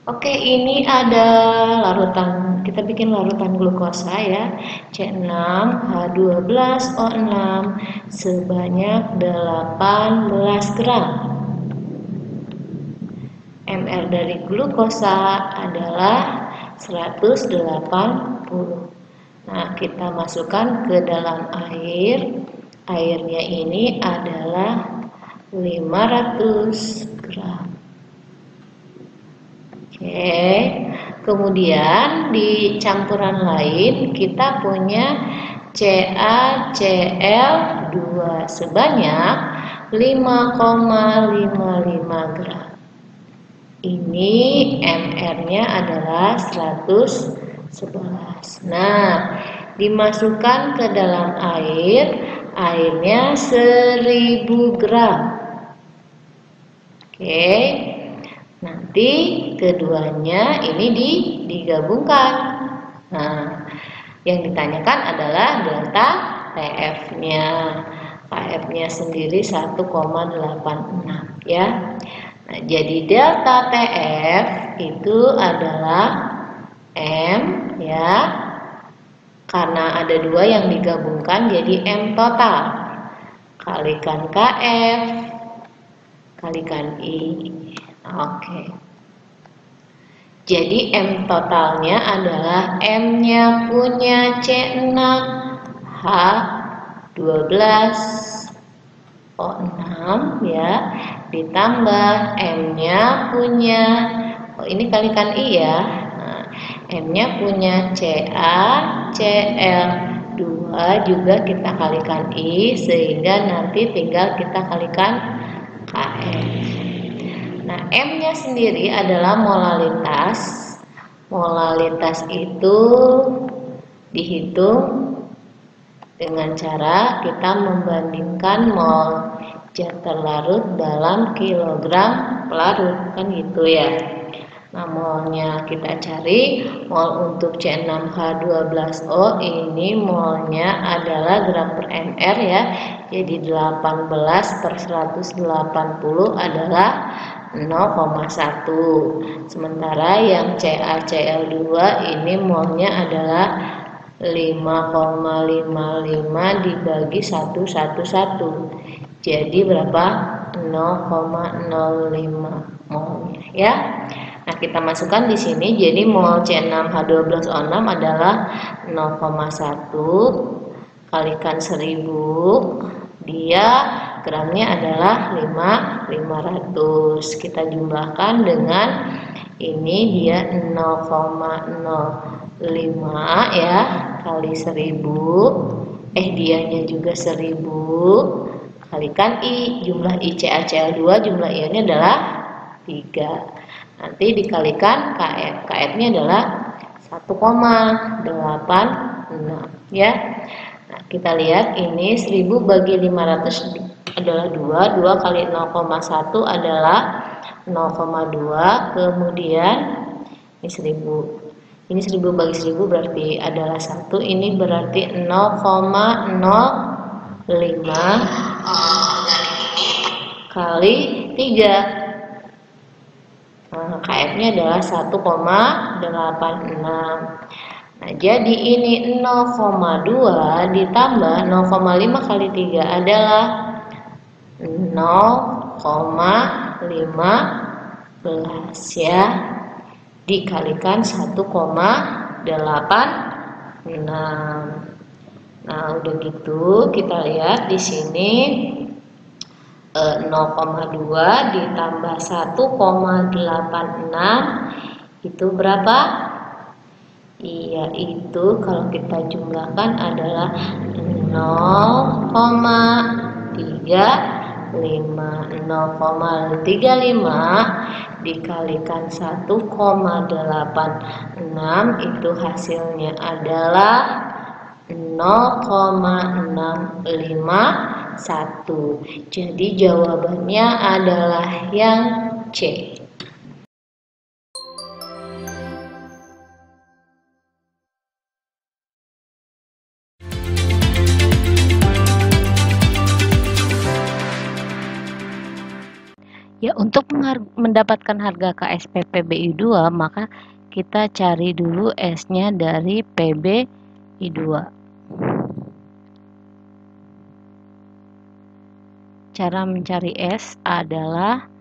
Oke, ini ada larutan. Kita bikin larutan glukosa ya. C6H12O6 sebanyak 18 gram. MR dari glukosa adalah 180. Nah, kita masukkan ke dalam air. Airnya ini adalah 500 gram. Oke, kemudian di campuran lain kita punya CaCl2 sebanyak 5,55 gram. Ini MR-nya adalah 111. Nah, dimasukkan ke dalam air, airnya 1000 gram. Oke. Nanti keduanya ini digabungkan. Nah, yang ditanyakan adalah delta TF-nya. KF-nya sendiri 1,86 ya. Nah, jadi delta TF itu adalah M ya. Karena ada dua yang digabungkan jadi M total. Kalikan KF kalikan I. Oke. Jadi M totalnya adalah M-nya punya C6H12O6 ya, ditambah M-nya punya, ini kalikan I ya. Nah, M-nya punya CaCl2 juga kita kalikan I, sehingga nanti tinggal kita kalikan KF. Nah, M-nya sendiri adalah molalitas. Molalitas itu dihitung dengan cara kita membandingkan mol zat terlarut dalam kilogram pelarut, kan gitu ya. Nah, molnya kita cari, mol untuk C6H12O ini molnya adalah gram per mr ya. Jadi 18/180 adalah 0,1. Sementara yang CaCl2 ini molnya adalah 5,55 dibagi 111. Jadi berapa? 0,05 molnya ya. Nah, kita masukkan di sini. Jadi mol C6H12O6 adalah 0,1 kalikan 1000. Dia gramnya adalah 500. Kita jumlahkan dengan ini, dia 0,05 ya kali 1000. Dianya juga 1000 kalikan I. Jumlah I CaCl2, jumlah I-nya adalah 3. Nanti dikalikan KF. KF-nya adalah 1,86 ya. Nah, kita lihat ini 1000 bagi 500 adalah 2. 2 kali 0,1 adalah 0,2. Kemudian ini 1000. Ini 1000 bagi 1000 berarti adalah 1. Ini berarti 0,05 kali 3. Nah, KF-nya adalah 1,86. Nah, jadi ini 0,2 ditambah 0,5 kali 3 adalah 0,15 ya, dikalikan 1,86. Nah, udah gitu kita lihat di sini 0,2 ditambah 1,86 itu berapa? Iya, itu kalau kita jumlahkan adalah 0,35 dikalikan 1,86 itu hasilnya adalah 0,651. Jadi jawabannya adalah yang C. Ya, untuk mendapatkan harga KSP PBI 2, maka kita cari dulu S-nya dari PBI 2. Cara mencari S adalah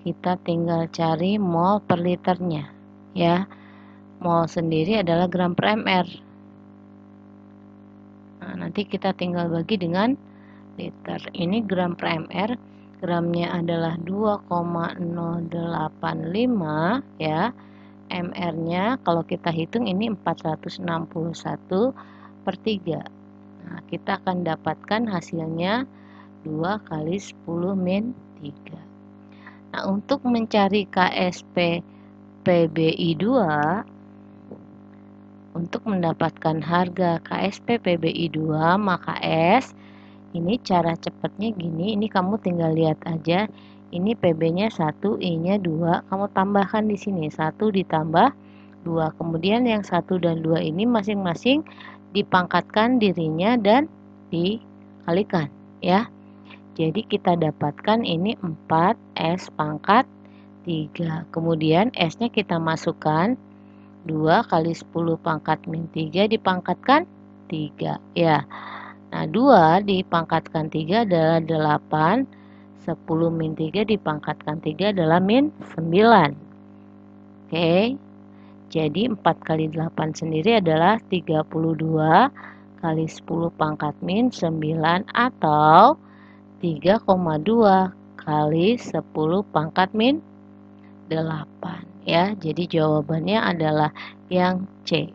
kita tinggal cari mol per liternya, ya. Mol sendiri adalah gram per ml. Nah, nanti kita tinggal bagi dengan liter. Ini gram per ml, gramnya adalah 2,085 ya. MR-nya kalau kita hitung ini 461 per 3. Nah, kita akan dapatkan hasilnya 2 kali 10 min 3. Nah, untuk mencari KSP PBI 2, untuk mendapatkan harga KSP PBI 2, maka S, ini cara cepatnya gini, ini kamu tinggal lihat aja. Ini PB-nya 1, I-nya 2, kamu tambahkan di sini 1 ditambah 2. Kemudian yang 1 dan 2 ini masing-masing dipangkatkan dirinya dan dikalikan, ya. Jadi kita dapatkan ini 4S pangkat 3. Kemudian S-nya kita masukkan 2 kali 10 pangkat min 3 dipangkatkan 3, ya. Nah, 2 dipangkatkan 3 adalah 8. 10 min 3 dipangkatkan 3 adalah min 9. Oke. Jadi 4 kali 8 sendiri adalah 32 kali 10 pangkat min 9 atau 3,2 kali 10 pangkat min 8, ya. Jadi jawabannya adalah yang C.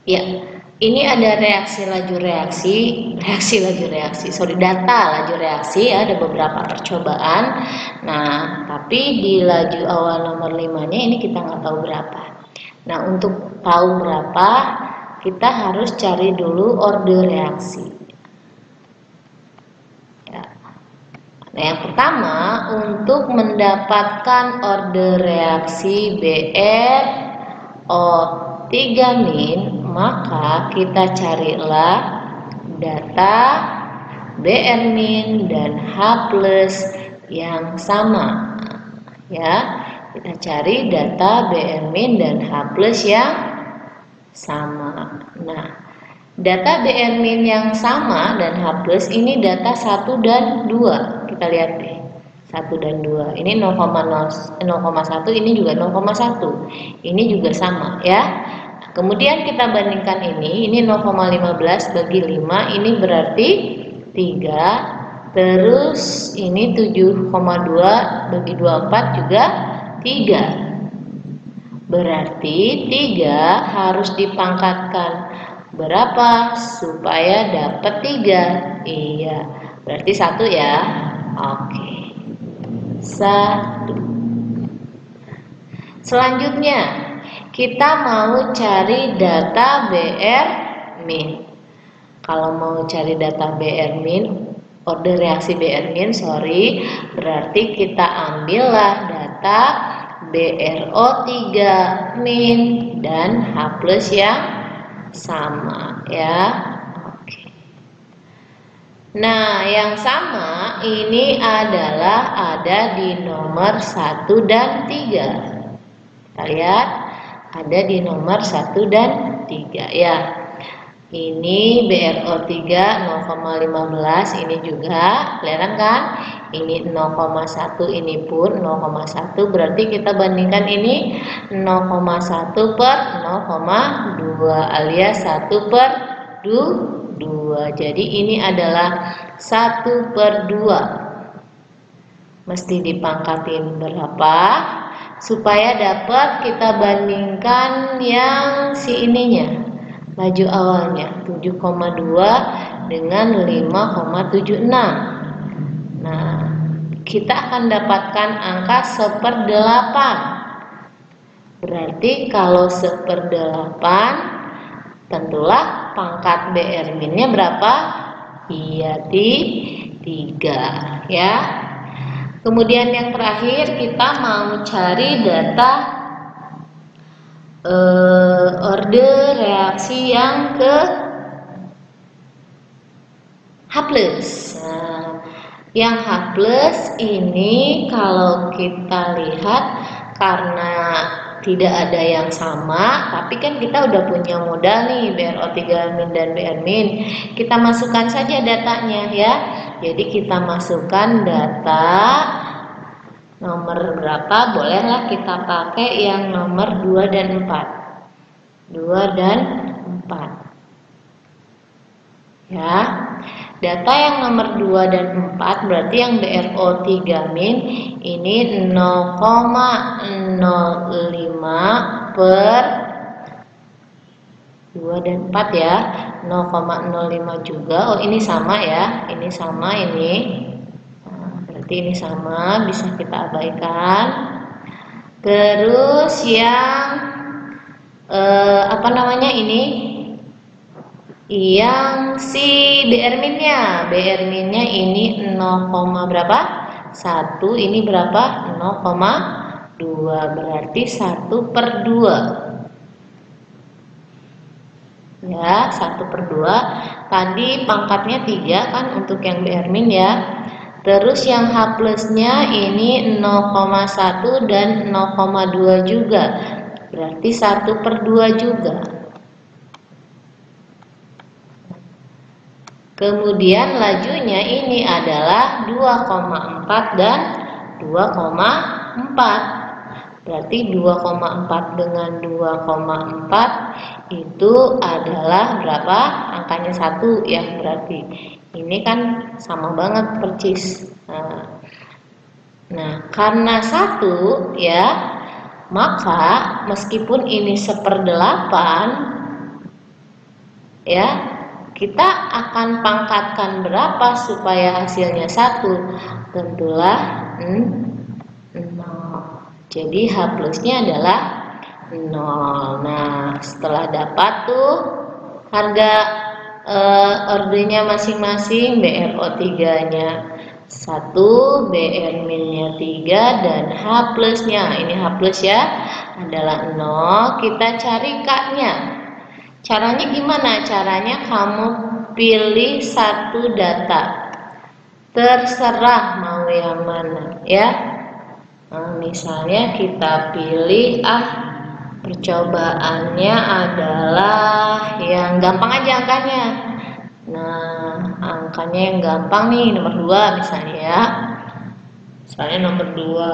Ya, ini ada data laju reaksi, ya, ada beberapa percobaan. Nah, tapi di laju awal nomor 5-nya ini kita nggak tahu berapa. Nah, untuk tahu berapa, kita harus cari dulu order reaksi. Ya. Nah, yang pertama, untuk mendapatkan order reaksi BrO3-, maka kita carilah data Br- dan H+ yang sama, ya. Kita cari data Br- dan H+ yang sama. Nah, data Br- yang sama dan H+ ini data 1 dan 2. Kita lihat deh. 1 dan 2. Ini 0,1, ini juga 0,1. Ini juga sama, ya. Kemudian kita bandingkan ini 0,15 bagi 5, ini berarti 3. Terus ini 7,2 bagi 24 juga 3. Berarti 3 harus dipangkatkan berapa supaya dapat 3? Iya, berarti 1, ya. Oke. 1. Selanjutnya kita mau cari data Br-. Kalau mau cari data Br-, order reaksi Br-, berarti kita ambillah data BrO3- dan H+ yang sama, ya. Oke. Nah, yang sama ini adalah ada di nomor 1 dan 3. Kita lihat ada di nomor 1 dan 3, ya. Ini BrO3 0,15, ini juga kelihatan kan? Ini 0,1, ini pun 0,1, berarti kita bandingkan ini 0,1 per 0,2 alias 1 per 2. Jadi ini adalah 1 per 2. Mesti dipangkatin berapa? Supaya dapat kita bandingkan yang si ininya, laju awalnya 7,2 dengan 5,76. Nah, kita akan dapatkan angka 1/8. Berarti kalau 1/8, tentulah pangkat Br-nya berapa? Iya, di 3, ya. Kemudian yang terakhir kita mau cari data order reaksi yang ke H+. Nah, yang H+ ini kalau kita lihat karena tidak ada yang sama, tapi kan kita udah punya modal nih BRO3- dan BR-. Kita masukkan saja datanya ya. Jadi kita masukkan data nomor berapa, bolehlah kita pakai yang nomor 2 dan 4. 2 dan 4. Ya. Data yang nomor 2 dan 4 berarti yang BRO3- ini 0,05 per 2 dan 4 ya. 0,05 juga. Oh, ini sama ya. Ini sama ini. Nah, berarti ini sama, bisa kita abaikan. Terus yang apa namanya ini? Yang si BR-nya ini 0, berapa? 1, ini berapa? 0,2, berarti 1/2. Ya, 1/2. Tadi pangkatnya 3 kan untuk yang BR- ya. Terus yang H+-nya ini 0,1 dan 0,2 juga. Berarti 1/2 juga. Kemudian lajunya ini adalah 2,4 dan 2,4. Berarti 2,4 dengan 2,4 itu adalah berapa? Angkanya 1 ya, berarti. Ini kan sama banget percis. Nah, karena 1 ya, maka meskipun ini 1/8 ya, kita akan pangkatkan berapa supaya hasilnya 1? Tentulah 0. Jadi H+-nya adalah 0. Nah, setelah dapat tuh harga ordernya masing-masing, BRO3-nya 1, BR-nya 3, dan H+-nya, ini H+ ya, adalah 0. Kita cari K-nya. Caranya gimana? Caranya kamu pilih satu data, terserah mau yang mana ya. Nah, misalnya kita pilih percobaannya adalah yang gampang aja angkanya. Nah, angkanya yang gampang nih nomor 2 misalnya ya. Misalnya nomor 2.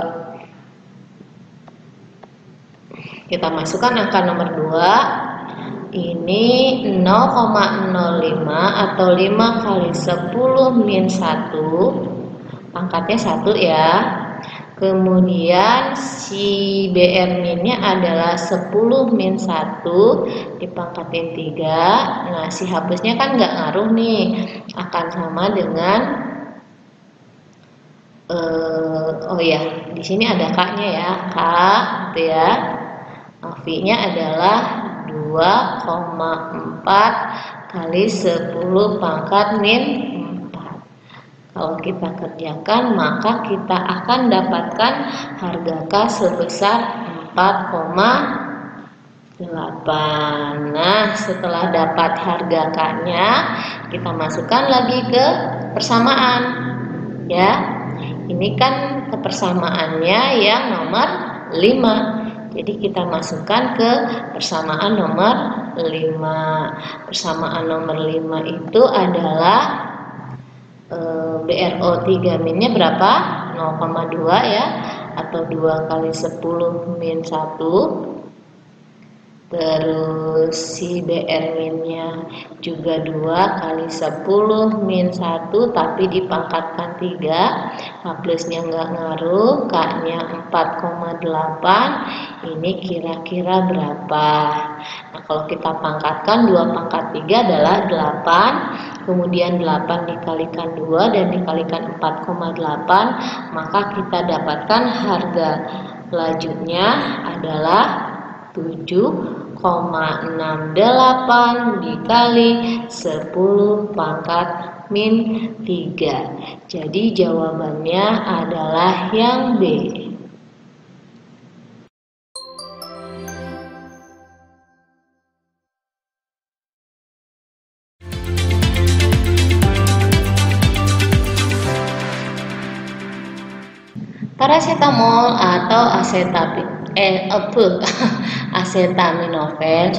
Kita masukkan angka nomor 2. Ini 0,05 atau 5 kali 10-1, pangkatnya 1 ya. Kemudian si BR-nya adalah 10-1 dipangkatin 3. Nah, si H+-nya kan nggak ngaruh nih, akan sama dengan oh ya, di sini ada K-nya ya, K gitu ya. V-nya adalah 2,4 kali 10 pangkat min 4. Kalau kita kerjakan, maka kita akan dapatkan harga K sebesar 4,8. Nah, setelah dapat harga K-nya, kita masukkan lagi ke persamaan ya. Ini kan kepersamaannya yang nomor 5. Jadi kita masukkan ke persamaan nomor 5. Persamaan nomor 5 itu adalah BRO3-nya berapa? 0,2 ya, atau 2 kali 10-1. Terus si BR-nya juga 2 kali 10-1, tapi dipangkatkan 3. H+-nya nggak ngaruh, K-nya 4,8. Ini kira-kira berapa? Nah, kalau kita pangkatkan 2 pangkat 3 adalah 8. Kemudian 8 dikalikan 2 dan dikalikan 4,8, maka kita dapatkan harga lajunya adalah 7,8. 1,68 dikali 10 pangkat min 3. Jadi jawabannya adalah yang B. Paracetamol atau acetaminophen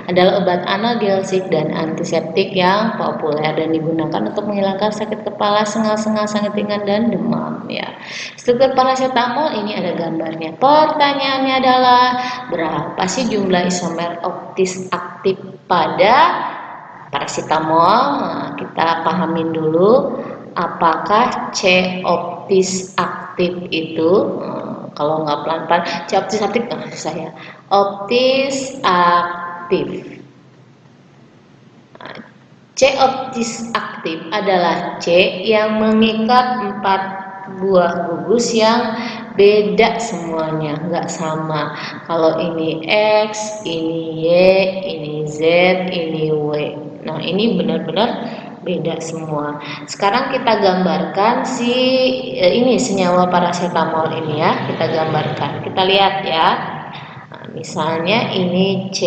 adalah obat analgesik dan antiseptik yang populer dan digunakan untuk menghilangkan sakit kepala, sengal-sengal, sakit ringan, dan demam. Ya, struktur paracetamol ini ada gambarnya. Pertanyaannya adalah berapa sih jumlah isomer optis aktif pada paracetamol? Nah, kita pahamin dulu. Apakah C optis aktif itu? Kalau nggak pelan-pelan, C optis aktif saya. Optis aktif. C optis aktif adalah C yang mengikat 4 buah gugus yang beda semuanya, nggak sama. Kalau ini X, ini Y, ini Z, ini W. Nah, ini benar-benar beda semua. Sekarang kita gambarkan ini senyawa paracetamol ini ya, kita gambarkan. Kita lihat ya. Nah, misalnya ini C,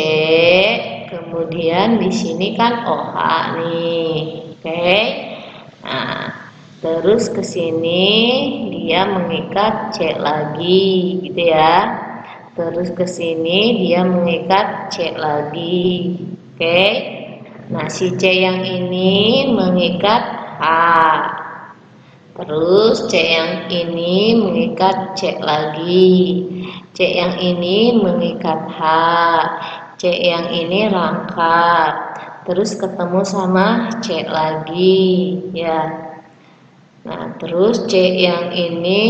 kemudian di sini kan OH nih. Oke. Nah, terus ke sini dia mengikat C lagi gitu ya. Terus ke sini dia mengikat C lagi. Oke. Nah, si C yang ini mengikat H. Terus C yang ini mengikat C lagi. C yang ini mengikat H. C yang ini rangkap. Terus ketemu sama C lagi, ya. Nah, terus C yang ini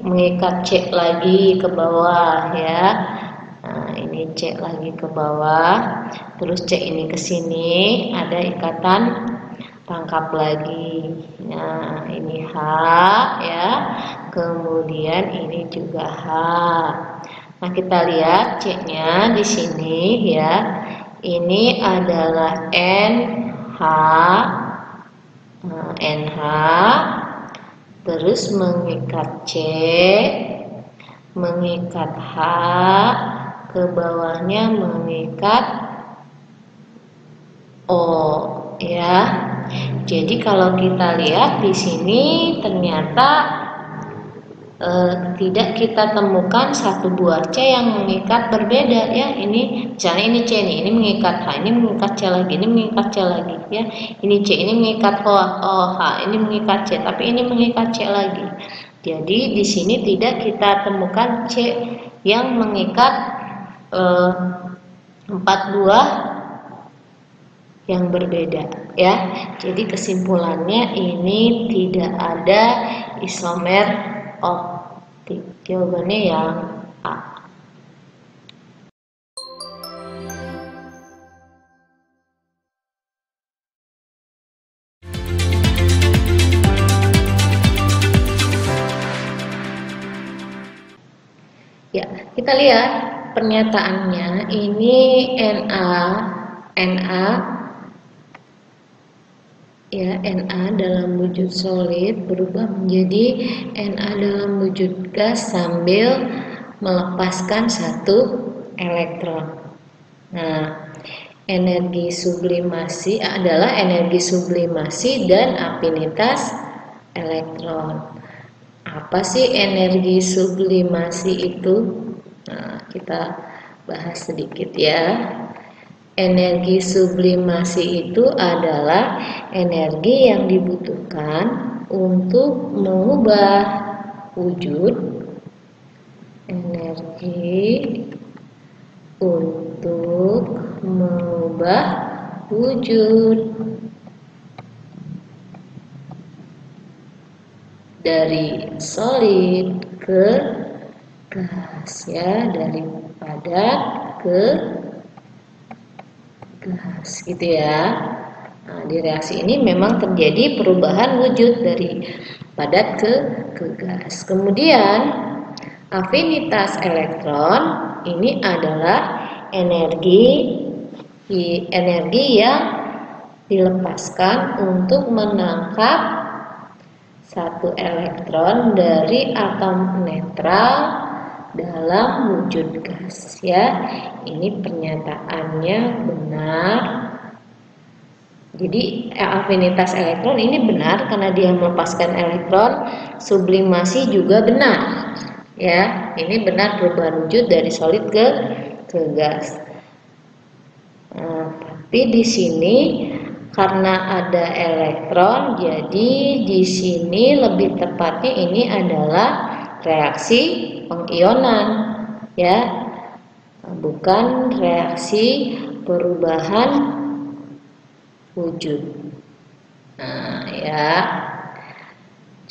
mengikat C lagi ke bawah, ya. Nah, ini C lagi ke bawah, terus C ini ke sini, ada ikatan rangkap lagi. Nah, ini H ya, kemudian ini juga H. Nah, kita lihat C-nya di sini ya. Ini adalah NH, NH, terus mengikat C, mengikat H, ke bawahnya mengikat O ya. Jadi kalau kita lihat di sini ternyata tidak kita temukan satu buah C yang mengikat berbeda ya. Ini misalnya ini C nih, ini mengikat H, ini mengikat C lagi, ini mengikat C lagi ya. Ini C, ini mengikat OH, ini mengikat C, tapi ini mengikat C lagi. Jadi di sini tidak kita temukan C yang mengikat 4 buah yang berbeda ya. Jadi kesimpulannya ini tidak ada isomer optik. Jawabannya yang A. Ya, kita lihat pernyataannya. Ini Na ya, Na dalam wujud solid berubah menjadi Na dalam wujud gas sambil melepaskan 1 elektron. Nah, energi sublimasi adalah energi sublimasi dan afinitas elektron. Apa sih energi sublimasi itu? Nah, kita bahas sedikit ya. Energi sublimasi itu adalah energi yang dibutuhkan untuk mengubah wujud. Energi untuk mengubah wujud dari solid ke gas ya, dari padat ke gas gitu ya. Nah, di reaksi ini memang terjadi perubahan wujud dari padat ke gas. Kemudian afinitas elektron ini adalah energi yang dilepaskan untuk menangkap satu elektron dari atom netral dalam wujud gas, ya. Ini pernyataannya benar. Jadi afinitas elektron ini benar karena dia melepaskan elektron. Sublimasi juga benar, ya. Ini benar perubahan wujud dari solid ke gas. Tapi di sini karena ada elektron, jadi di sini lebih tepatnya ini adalah reaksi pengionan, ya, bukan reaksi perubahan wujud. Nah, ya.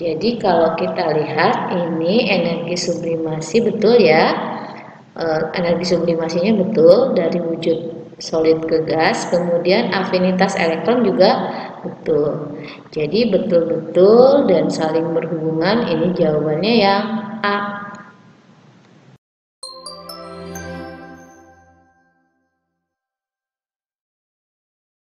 Jadi kalau kita lihat ini energi sublimasi betul, ya. Energi sublimasinya betul dari wujud solid ke gas, kemudian afinitas elektron juga betul. Jadi betul-betul dan saling berhubungan, ini jawabannya yang A.